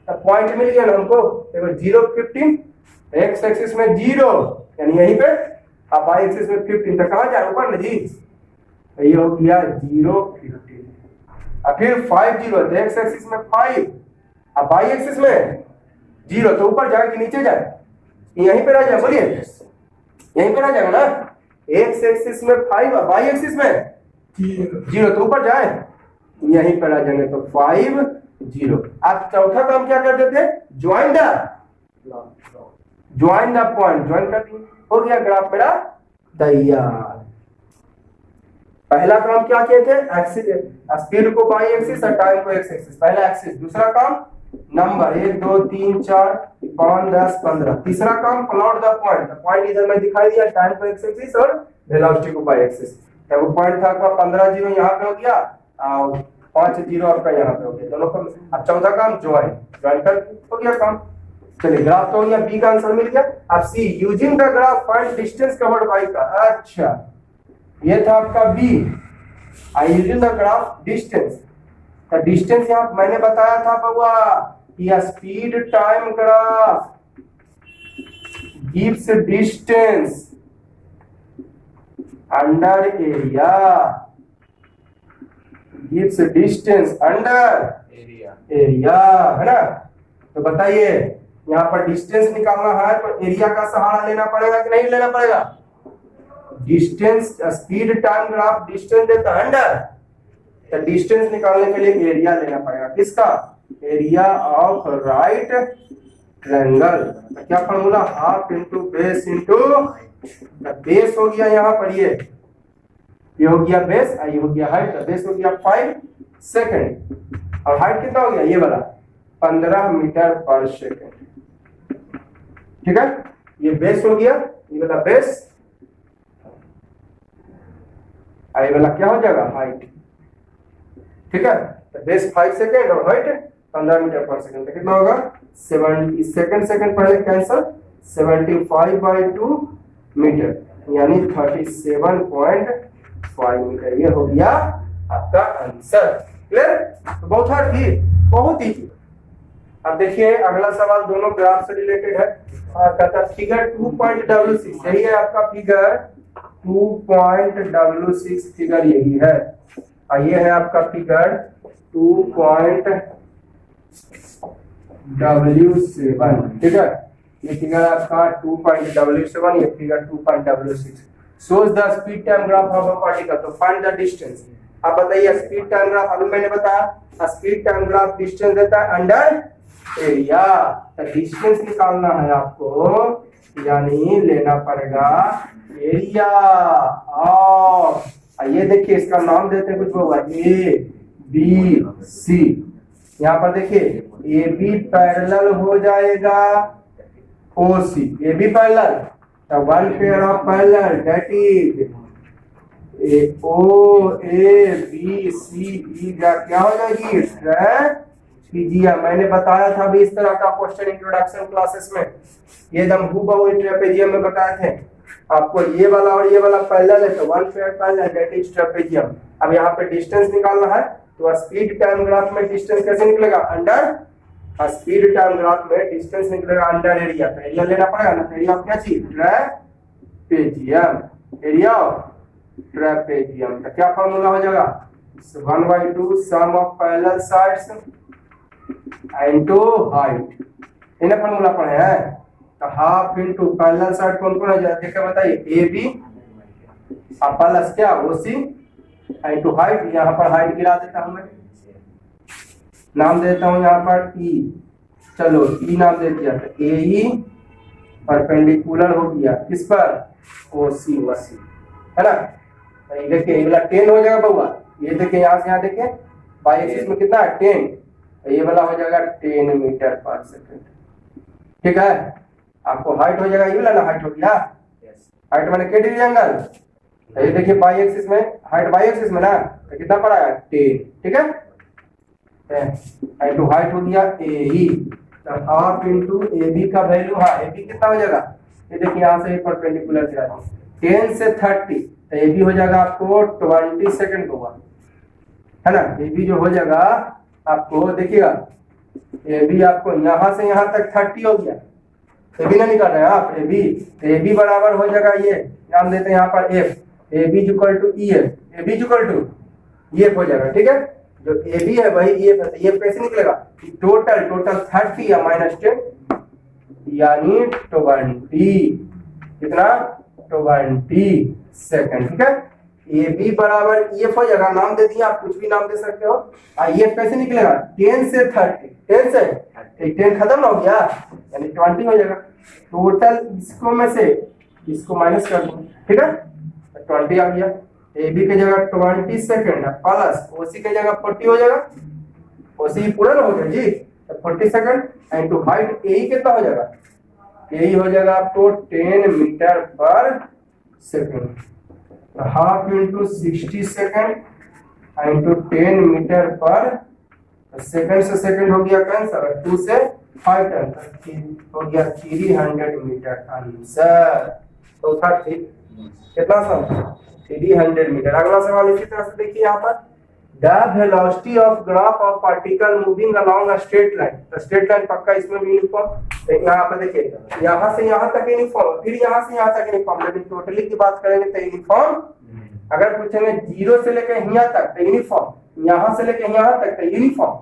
तो पॉइंट मिल गया ना हमको, 0 15, एक्स एक्सिस में 0 यानी यहीं पे, अब y एक्सिस में 15, तो कहां जाए ऊपर ना जी, ये हो गया 0 15, और फिर 5 0, तो एक्स एक्सिस में 5, अब y एक्सिस में 0, तो ऊपर जाए कि नीचे जाए, यहीं पे रह जाए, बोलिए यहीं पे रह जाएगा ना, एक्स एक्सिस में 5 और y एक्सिस में 0, तो ऊपर जाए यहीं पर आ जाएंगे तो 5 0। आप चौथा काम क्या करते थे, ज्वाइन द पॉइंट, ज्वाइन कर दिए, हो गया ग्राफ मेरा तैयार। पहला काम क्या किए थे, एक्सिस, स्पीड को बाई एक्सिस और टाइम को एक्स एक्सिस, पहला एक्सिस। दूसरा काम नंबर 1 2 3 4 5 10 15। तीसरा काम प्लॉट द पॉइंट, पॉइंट इधर में दिखाई दिया, टाइम को एक्स एक्सिस और वेलोसिटी को बाई एक्सिस। तो वो पॉइंट था आपका 15 0 यहाँ पे हो गया और 5 0 आपका यहाँ पे हो गया, दोनों का। अब चौथा काम ज्वाइन कर हो गया काम। चलिए ग्राफ तो हो गया, बी का आंसर मिल गया। अब C, using the graph find distance covered by car. अच्छा ये था आपका B, I using the graph distance. तो डिस्टेंस यहाँ मैंने बताया था बउआ कि speed time graph gives distance under area, gives distance under area, है ना। तो बताइए यहाँ पर डिस्टेंस निकालना है तो एरिया का सहारा लेना पड़ेगा कि नहीं लेना पड़ेगा। Distance, speed time graph distance देता है अंडर, तो डिस्टेंस निकालने के लिए एरिया लेना पड़ेगा, किसका, एरिया ऑफ राइट ट्रायंगल। क्या formula, half into base into, base हो गया यहाँ पर ये हो गया बेस, ये हो गया हाइट, बेस हो गया 5 सेकेंड और हाइट कितना हो गया ये वाला 15 मीटर पर सेकेंड। ठीक है, ये बेस हो गया, ये वाला बेस, ये वाला क्या हो जाएगा हाइट। ठीक है, तो बेस 5 सेकेंड और हाइट 15 मीटर पर सेकेंड, तो कितना होगा 70 सेकेंड पहले कैंसल, 75/2 मीटर यानी 37.5 मीटर, ये हो गया आपका आंसर। क्लियर, तो बहुत हार्ड थी, बहुत ही। अब देखिए अगला सवाल दोनों ग्राफ से रिलेटेड है, कहता है फिगर 2.W6, यही है आपका फिगर 2.W6, फिगर यही है, और ये है आपका फिगर 2.W7। ठीक है, ये फिगर आपका 2.W7, ये figure 2.W6 shows the speed time graph of a particle, तो find the distance। अब बताइए स्पीड टाइम ग्राफ, अभी मैंने बताया स्पीड टाइम ग्राफ डिस्टेंस देता है अंडर एरिया, तो डिस्टेंस निकालना है आपको, यानी लेना पड़ेगा एरिया ऑफ, ये देखिए इसका नाम देते हैं कुछ होगा ए बी सी। यहाँ पर देखिए ए बी पैरेलल हो जाएगा O C, A B parallel, तो one pair of parallel that is O A B C E, क्या हो जाएगी ट्रैपेजियम। मैंने बताया था अभी इस तरह का क्वेश्चन इंट्रोडक्शन क्लासेस में, ये एकदम हूबहू ट्रैपेजियम में बताए थे आपको, ये वाला और ये वाला पैरेलल है तो one pair parallel that is trapezium. अब यहाँ पे डिस्टेंस निकालना है, तो स्पीड टाइम ग्राफ में डिस्टेंस कैसे निकलेगा, अंडर, स्पीड टाइम ग्राफ में डिस्टेंस निकलेगा अंडर एरिया, तो एरिया लेना पड़ेगा ना, एरिया ऑफ क्या चीज, ट्रैपेजियम, एरिया ऑफ ट्रैपेजियम। तो क्या फॉर्मूला हो जाएगा 1/2 sum of parallel sides into height, इन्हें फॉर्मूला पढ़े हैं, तो हाफ इनटू पैरेलल साइड कौन कौन है देखिए बताइए, ए बी प्लस क्या ओ सी इनटू हाइट, यहाँ पर हाइट गिरा देता हूं मैं, नाम देता हूं यहाँ पर ई, चलो ई नाम दे दिया, तो ए ई परपेंडिकुलर हो गया किस पर, ओ सी है ना। तो ये देखिए ये वाला 10 हो जाएगा बउआ, ये देखिए यहाँ से यहाँ देखिए बाई एक्सिस में कितना है 10, तो ये वाला हो जाएगा 10 मीटर पर सेकेंड। ठीक है, आपको हाइट हो जाएगा, ये वाला ना हाइट हो गया, हाइट मैंने के डिग्री एंगल, तो ये देखिए बाई एक्सिस में, हाइट बाई एक्सिस में ना, तो कितना पड़ा है 10। ठीक है, इनटू हाइट हो गया ए ई, तो हाफ इनटू ए बी का वैल्यू, हाँ ए बी कितना हो जाएगा, ये देखिए यहाँ से परपेंडिकुलर गिरा 10 से 30, तो ए बी हो जाएगा आपको 20 सेकंड होगा, है ना। ए बी जो हो जाएगा आपको देखिएगा, ए बी आपको यहाँ से यहाँ तक 30 हो गया, ए बी ना निकाल रहे हैं आप, ए बी बराबर हो जाएगा, ये नाम देते हैं यहाँ पर F, A B equal to E F, A B equal to E F हो जाएगा। ठीक है, जो ए बी है वही ये कैसे निकलेगा, टोटल 30 या -10 यानी 20, कितना 20 सेकंड। ठीक है, ए बी बराबर ई एफ हो जाएगा, नाम दे दिया, आप कुछ भी नाम दे सकते हो। आई एफ कैसे निकलेगा, 10 से 30, 10 से 10 खत्म ना हो गया, यानी 20 हो जाएगा। टोटल इसको में से इसको माइनस कर दो, ठीक है, 20 आ गया। ए बी की जगह 20 सेकेंड प्लस ओसी की जगह 40 हो जाएगा, ओसी पूरा ना हो गया जी, 40 सेकेंड इनटू हाइट ए कितना हो जाएगा, यही हो जाएगा आपको 10 metre per second, half into 60 second into 10 metre per second से सेकेंड हो गया कैंसर, 2 से 5 हो गया 300 मीटर आंसर। तो था ठीक, कितना सा 300 मीटर। अगला सवाल इसी तरह से देखिए यहाँ पर, the velocity of graph of particle moving along a straight line, तो स्ट्रेट लाइन पक्का इसमें भी यूनिफॉर्म, यहाँ पर देखिए यहाँ से यहाँ तक यूनिफॉर्म, फिर यहाँ से यहाँ तक यूनिफॉर्म, लेकिन टोटली की बात करेंगे तो यूनिफॉर्म, अगर पूछेंगे 0 से लेकर यहाँ तक तो यूनिफॉर्म, यहाँ से लेकर यहाँ तक तो यूनिफॉर्म,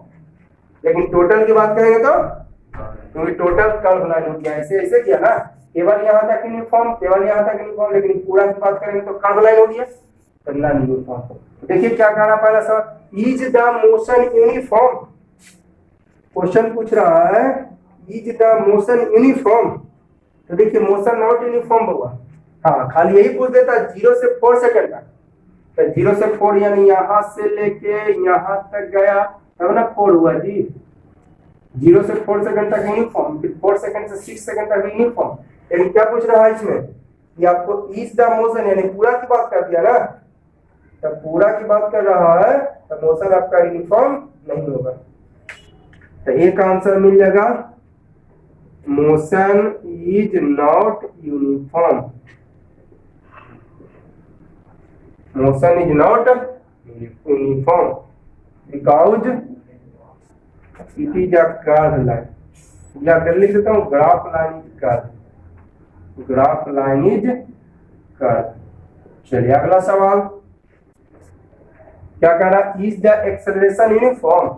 लेकिन टोटल की बात करेंगे तो क्योंकि टोटल कर्व लाइन हो गया, ऐसे ऐसे किया ना, केवल यहाँ तक यूनिफॉर्म, केवल यहाँ तक यूनिफॉर्म, लेकिन पूरा की बात करेंगे तो कर्व लाइन हो गया, तो नॉन यूनिफॉर्म। देखिए क्या कह रहा पहला सवाल, is the motion uniform, question पूछ रहा है इज द मोशन यूनिफॉर्म, तो देखिए मोशन नॉट यूनिफॉर्म होगा, हाँ खाली यही पूछ देता 0 से 4 सेकंड तक, तो 0 से 4 यानी यहाँ से लेके यहाँ तक गया तब ना 4 हुआ जी, 0 से 4 सेकंड तक यूनिफॉर्म, फिर 4 सेकंड से 6 सेकंड तक यूनिफॉर्म। लेकिन क्या पूछ रहा है इसमें कि आपको इज द मोशन यानी पूरा की बात कर दिया ना, तो पूरा की बात कर रहा है तो मोशन आपका यूनिफॉर्म नहीं होगा, तो एक आंसर मिल जाएगा motion is not uniform, motion is not uniform because it is a curve line, या कर लिख देता हूँ graph line is curve, graph line is curve. चलिए अगला सवाल क्या कह रहा, is the acceleration uniform,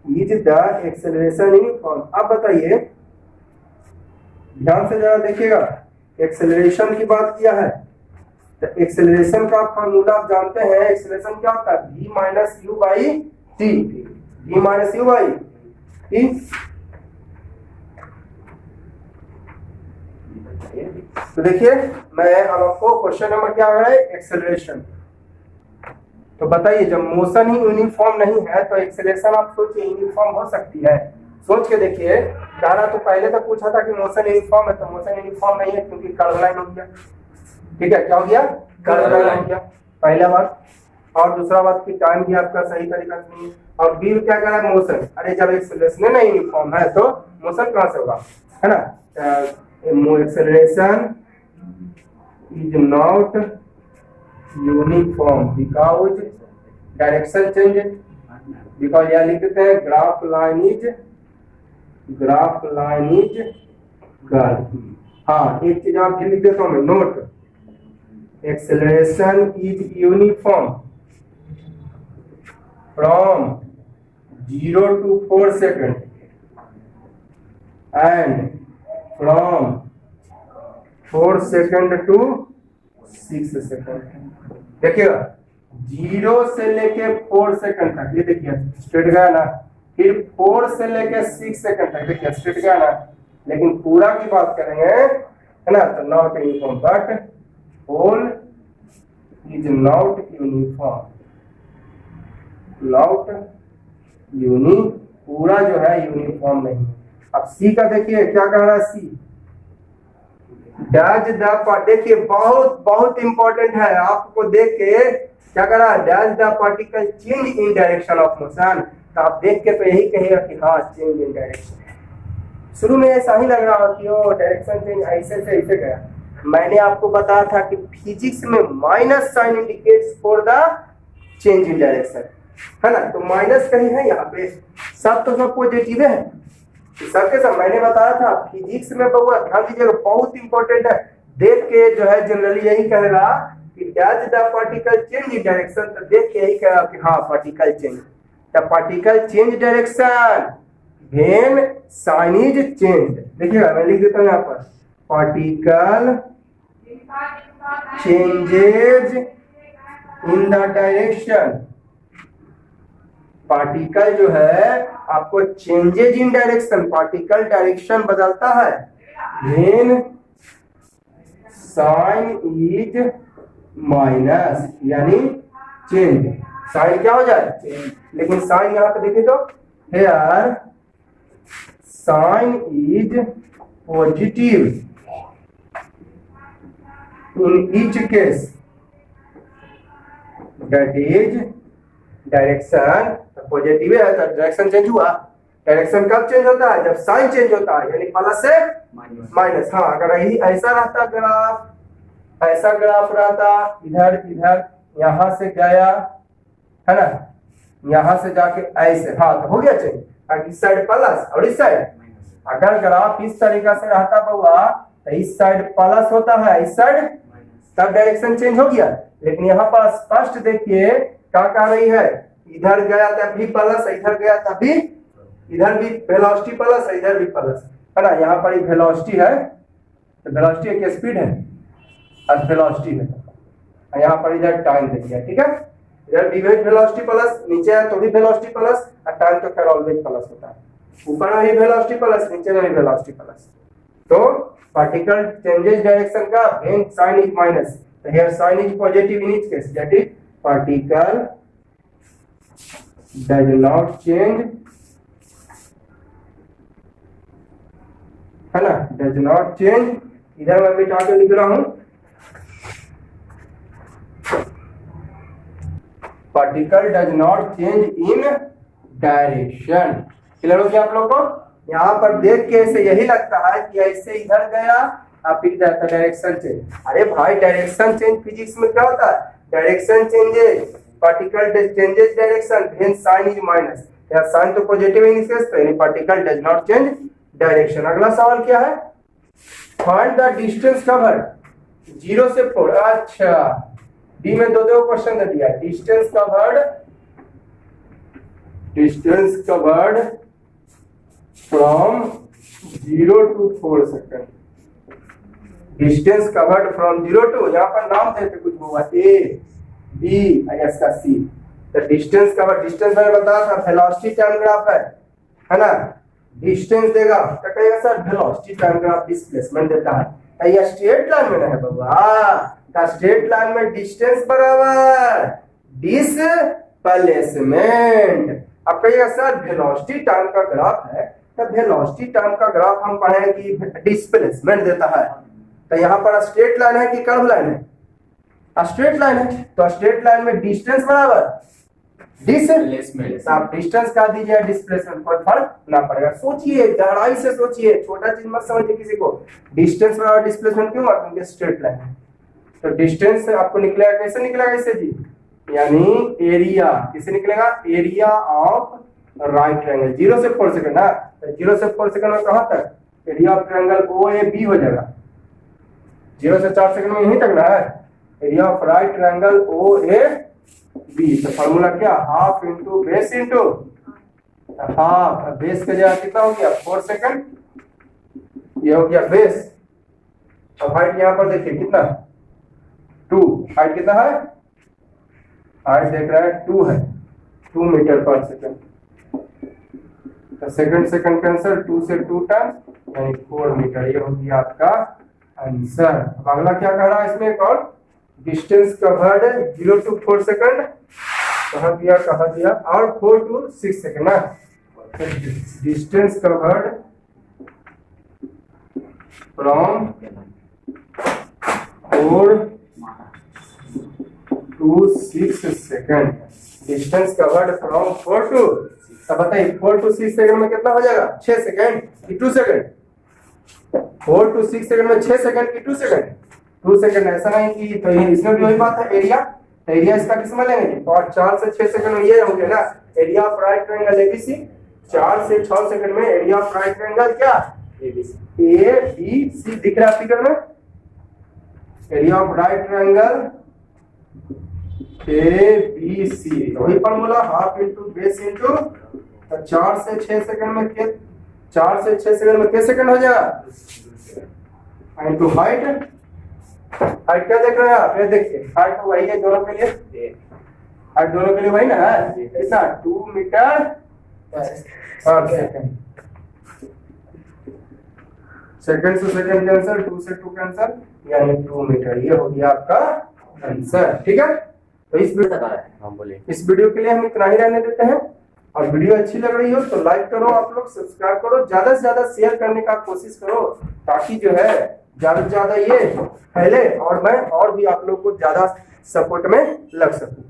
is the acceleration uniform. अब बताइए ध्यान से जरा देखिएगा, एक्सेलरेशन की बात किया है, तो एक्सेलरेशन का फॉर्मूला आप जानते हैं, एक्सेलरेशन क्या होता है, v minus you by T, v minus you by T. तो देखिए मैं अब आपको क्वेश्चन नंबर क्या आ रहा है, एक्सेलरेशन। तो बताइए जब मोशन ही यूनिफॉर्म नहीं है तो एक्सेलरेशन आप सोचिए यूनिफॉर्म हो सकती है, सोच के देखिए। कह रहा तो पहले तो पूछा था कि मोशन यूनिफॉर्म है, तो मोशन यूनिफॉर्म नहीं है क्योंकि कर्व लाइन हो गया, ठीक है, क्या हो गया, कर्व लाइन हो गया, पहला बात। और दूसरा बात की टाइम भी आपका सही तरीका से नहीं है। और बी क्या कह रहा है, मोशन, अरे जब एक्सेलरेशन नहीं यूनिफॉर्म है तो मोशन कहां से होगा, है ना, acceleration is not uniform because direction change, because यह लिखते हैं ग्राफ लाइन इज कर्व। हाँ एक चीज आप लिख देता हूं मैं note, acceleration is uniform from 0 to 4 second and from 4 second to 6 second. देखिएगा 0 से लेके 4 सेकेंड तक, ये देखिए स्ट्रेट गया ना, फिर 4 से लेके 6 सेकेंड तक देखिए स्ट्रेट गया ना, लेकिन पूरा की बात करेंगे है ना, तो not uniform, but whole is not uniform, not uni, पूरा जो है यूनिफॉर्म नहीं। अब सी का देखिए क्या कह रहा है, सी डैश द, देखिए बहुत बहुत इंपॉर्टेंट है, आपको देख के क्या कर रहा है, dash the particle change in direction of motion, तो आप देख के तो यही कहेगा कि हाँ चेंज इन डायरेक्शन। शुरू में ऐसा ही लग रहा हो कि वो डायरेक्शन चेंज ऐसे से ऐसे गया, मैंने आपको बताया था कि फिजिक्स में minus sign indicates for the change in direction, है ना, तो माइनस कहीं है यहाँ पे, सब तो सब पॉजिटिव है, सबके सब मैंने बताया था फिजिक्स में बउआ ध्यान दीजिएगा, बहुत इंपॉर्टेंट है, देख के जो है जनरली यही कहेगा कि dash the particle change direction, तो देख के यही कहेगा कि हाँ particle change, the particle change direction when sign is change. देखिएगा मैं लिख देता हूँ यहाँ पर, particle changes in the direction, particle जो है आपको changes in direction, particle direction बदलता है व्हेन साइन इज माइनस, यानी चेंज, साइन क्या हो जाए, लेकिन साइन यहां पे देखें तो here sign is positive in each case, that is direction positive है तो डायरेक्शन चेंज हुआ। डायरेक्शन कब चेंज होता है, जब साइन चेंज होता है, यानी प्लस से माइनस। हाँ, अगर यही ऐसा रहता ग्राफ, ऐसा ग्राफ रहता, इधर इधर यहां से गया है ना, यहां से जाके ऐसे, हाँ तो हो गया चेंज, इस साइड प्लस और इस साइड, अगर ग्राफ इस तरीका से रहता बउआ तो इस साइड प्लस होता है, इस साइड, तब डायरेक्शन चेंज हो गया। लेकिन यहाँ पर स्पष्ट देखिए क्या कह रही है, इधर गया तब भी प्लस, इधर गया तब भी, इधर भी वेलोसिटी प्लस, इधर भी प्लस, है ना। यहाँ पर वेलोसिटी है तो वेलोसिटी एक स्पीड है और वेलोसिटी है, यहाँ पर इधर टाइम दे दिया, ठीक है। इधर भी वेलोसिटी प्लस, नीचे है तो भी वेलोसिटी प्लस, और टाइम तो खैर ऑलवेज प्लस होता है, ऊपर में भी वेलोसिटी प्लस, नीचे में भी वेलोसिटी प्लस। तो पार्टिकल चेंजेस डायरेक्शन का व्हेन साइन इज माइनस, तो here sine is positive in each case, that is particle does not change, है ना, does not change। इधर मैं मिटा के लिख रहा हूं, particle does not change in direction. Clear हो गया आप लोग को। यहाँ पर देख के ऐसे यही लगता है कि ऐसे इधर गया और फिर जाता डायरेक्शन चेंज। अरे भाई, डायरेक्शन चेंज फिजिक्स में क्या होता है, direction changes, particle changes direction when sign is minus, या साइन तो पॉजिटिव इन केस, तो यानी particle does not change direction. अगला सवाल क्या है, फाइंड द डिस्टेंस कवर्ड 0 से 4। अच्छा, डी में दो क्वेश्चन दे दिया है, distance covered from 0 to 4 second, distance covered from 0 to, यहाँ पर नाम देते कुछ होगा, ए बी इसका सी, तो डिस्टेंस कवर्ड, डिस्टेंस मैंने बताया था वेलोसिटी टाइम ग्राफ है ना, डिस्टेंस देगा तो कहेगा sir velocity time graph displacement देता है, ये स्ट्रेट लाइन में है बाबा, का स्ट्रेट लाइन में डिस्टेंस बराबर डिस्प्लेसमेंट। अब कहिएगा सर वेलोसिटी टाइम का ग्राफ है, तो वेलोसिटी टाइम का ग्राफ हम पढ़े कि डिस्प्लेसमेंट देता है, तो यहाँ पर स्ट्रेट लाइन है कि कर्व लाइन है, स्ट्रेट लाइन है, तो स्ट्रेट लाइन में डिस्टेंस बराबर डिस्प्लेसमेंट, आप डिस्टेंस का दीजिए डिस्प्लेसमेंट, कोई फर्क ना पड़ेगा। सोचिए, गहराई से सोचिए, छोटा चीज मत समझिए किसी को, डिस्टेंस बराबर डिस्प्लेसमेंट क्यों, क्योंकि स्ट्रेट लाइन है। तो डिस्टेंस आपको निकलेगा, कैसे निकलेगा इससे जी, यानी एरिया, किसे निकलेगा, एरिया ऑफ राइट ट्रायंगल 0 से 4 सेकंड ना, तो 0 से 4 सेकंड में कहां तक, area of triangle O A B हो जाएगा, 0 से 4 सेकंड में यहीं तक ना है, area of right triangle O A B. तो फार्मूला क्या, half into base into half, base का जगह कितना हो गया 4 सेकंड, ये हो गया बेस। अब हाइट यहाँ पर देखिए कितना 2, हाइट कितना है, हाइट देख रहा है 2 है, 2 मीटर पर सेकंड, तो सेकंड कैंसिल, 2 से 2 टाइम्स यानी 4 मीटर, ये हो गया आपका आंसर। अब अगला क्या कह रहा है इसमें, एक और डिस्टेंस कवर्ड 0 to 4 सेकंड, कहा दिया और 4 to 6 सेकंड ना, distance covered from 4 to 6 second, distance covered from 4 to, अब बताइए 4 to 6 सेकंड में कितना हो जाएगा, 6 सेकंड कि 2 सेकंड, 4 to 6 सेकंड में 6 सेकंड की 2 सेकंड, 2 सेकंड, ऐसा नहीं कि, तो ये इसमें भी वही बात है, एरिया, एरिया इसका किस में लेंगे, और 4 से 6 सेकंड में ये हो गया ना, area of right triangle ABC, 4 से 6 सेकंड में एरिया ऑफ राइट ट्रायंगल क्या, एबीसी, दिख रहा है फिगर में, area of right triangle ABC, वही formula, half into base into, 4 से 6 सेकंड में 4 से 6 सेकंड में कितने सेकंड हो जाएगा, इंटू हाइट, हाइट क्या देख रहे हैं आप? ये देखिए हाइट तो वही है दोनों के लिए, हाइट दोनों के लिए वही ना है, कितना 2 मीटर पर सेकंड। सेकंड से सेकंड कैंसल, 2 से 2 कैंसल, यानी 2 मीटर। ये हो गया आपका आंसर। ठीक है, तो इस वीडियो के लिए हम इतना ही रहने देते हैं। और वीडियो अच्छी लग रही हो तो लाइक करो, आप लोग सब्सक्राइब करो, ज्यादा से ज्यादा शेयर करने का कोशिश करो, ताकि जो है ज्यादा से ज्यादा ये फैले और मैं और भी आप लोग को ज्यादा सपोर्ट में लग सकूं।